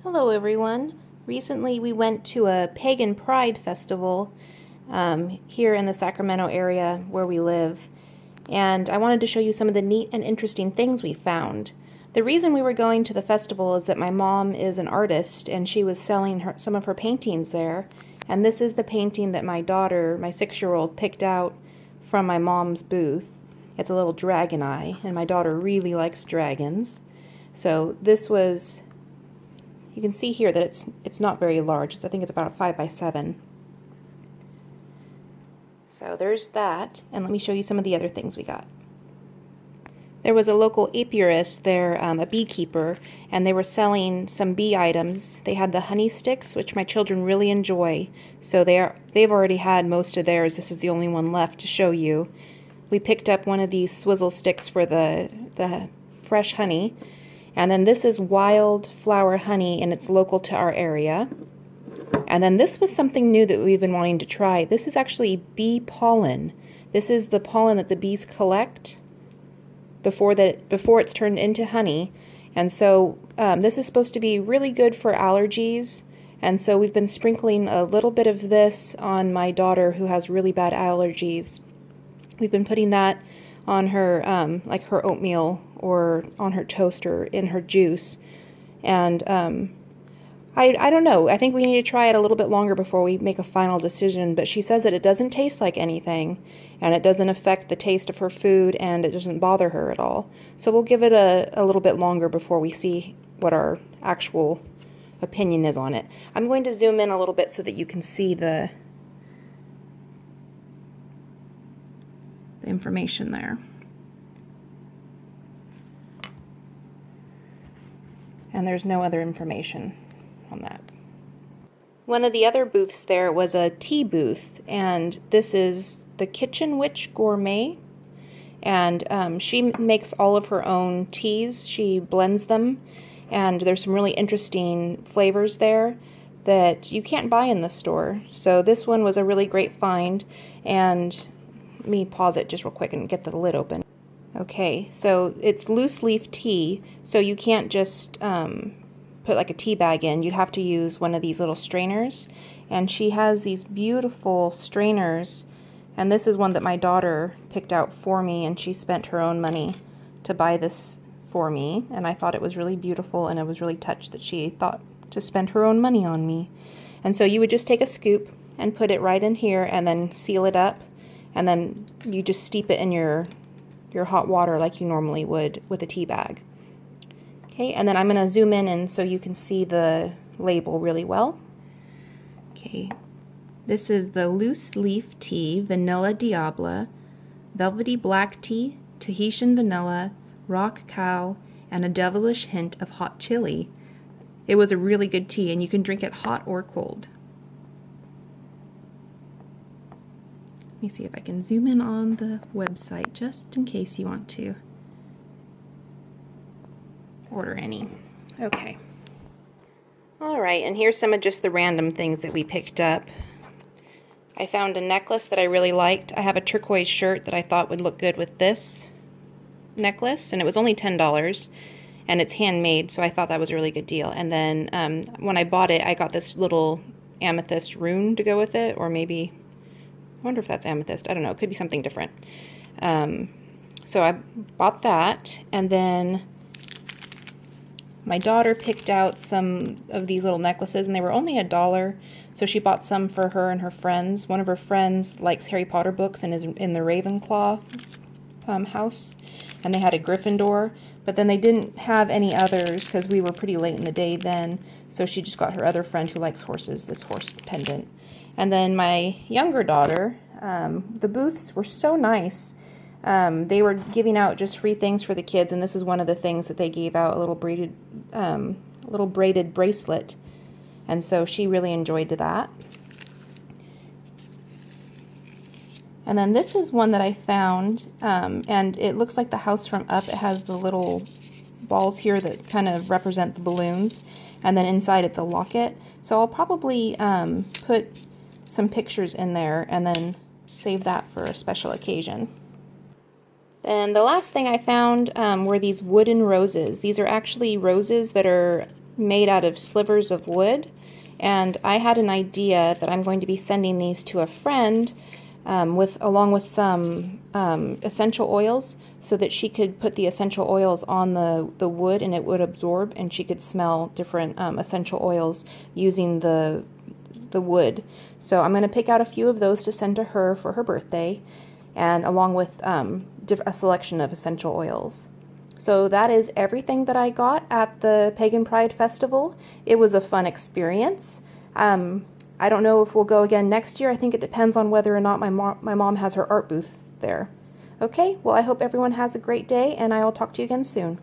Hello everyone. Recently we went to a Pagen Pride Festival here in the Sacramento area where we live, and I wanted to show you some of the neat and interesting things we found. The reason we were going to the festival is that my mom is an artist and she was selling some of her paintings there, and this is the painting that my daughter, my 6-year-old, picked out from my mom's booth. It's a little dragon eye, and my daughter really likes dragons. So this was, you can see here that it's not very large. I think it's about a 5x7. So there's that, and let me show you some of the other things we got. There was a local apiarist there, a beekeeper, and they were selling some bee items. They had the honey sticks, which my children really enjoy, so they've already had most of theirs. This is the only one left to show you. We picked up one of these swizzle sticks for the fresh honey. And then this is wildflower honey, and it's local to our area. And then this was something new that we've been wanting to try. This is actually bee pollen. This is the pollen that the bees collect before it's turned into honey. And so this is supposed to be really good for allergies. And so we've been sprinkling a little bit of this on my daughter who has really bad allergies. We've been putting that on her, like her oatmeal or on her toast or in her juice. And I don't know. I think we need to try it a little bit longer before we make a final decision. But she says that it doesn't taste like anything, and it doesn't affect the taste of her food, and it doesn't bother her at all. So we'll give it a little bit longer before we see what our actual opinion is on it. I'm going to zoom in a little bit so that you can see the information there. And there's no other information on that. One of the other booths there was a tea booth, and this is the Kitchen Witch Gourmet, and she makes all of her own teas. She blends them, and there's some really interesting flavors there that you can't buy in the store. So this one was a really great find, and let me pause it just real quick and get the lid open. Okay, so it's loose leaf tea, so you can't just put like a tea bag in. You'd have to use one of these little strainers, and she has these beautiful strainers, and this is one that my daughter picked out for me, and she spent her own money to buy this for me, and I thought it was really beautiful, and I was really touched that she thought to spend her own money on me. And so you would just take a scoop and put it right in here and then seal it up, and then you just steep it in your hot water like you normally would with a tea bag. Okay, and then I'm going to zoom in and so you can see the label really well. Okay, this is the loose leaf tea, vanilla diabla, velvety black tea, Tahitian vanilla, rock cow, and a devilish hint of hot chili. It was a really good tea, and you can drink it hot or cold. Let me see if I can zoom in on the website just in case you want to order any. Okay. Alright, and here's some of just the random things that we picked up. I found a necklace that I really liked. I have a turquoise shirt that I thought would look good with this necklace, and it was only $10, and it's handmade, so I thought that was a really good deal. And then when I bought it, I got this little amethyst rune to go with it, or maybe, I wonder if that's amethyst. I don't know. It could be something different. So I bought that, and then my daughter picked out some of these little necklaces, and they were only $1, so she bought some for her and her friends. One of her friends likes Harry Potter books and is in the Ravenclaw house, and they had a Gryffindor, but then they didn't have any others because we were pretty late in the day then, so she just got her other friend who likes horses this horse pendant. And then my younger daughter, the booths were so nice. They were giving out just free things for the kids, and this is one of the things that they gave out, a little braided bracelet. And so she really enjoyed that. And then this is one that I found, and it looks like the house from up. It has the little balls here that kind of represent the balloons, and then inside it's a locket. So I'll probably put some pictures in there and then save that for a special occasion. And the last thing I found were these wooden roses. These are actually roses that are made out of slivers of wood, and I had an idea that I'm going to be sending these to a friend along with some essential oils, so that she could put the essential oils on the wood and it would absorb, and she could smell different essential oils using the wood. So I'm going to pick out a few of those to send to her for her birthday, and along with a selection of essential oils. So that is everything that I got at the Pagen Pride Festival. It was a fun experience. I don't know if we'll go again next year. I think it depends on whether or not my mom has her art booth there. Okay, well, I hope everyone has a great day, and I'll talk to you again soon.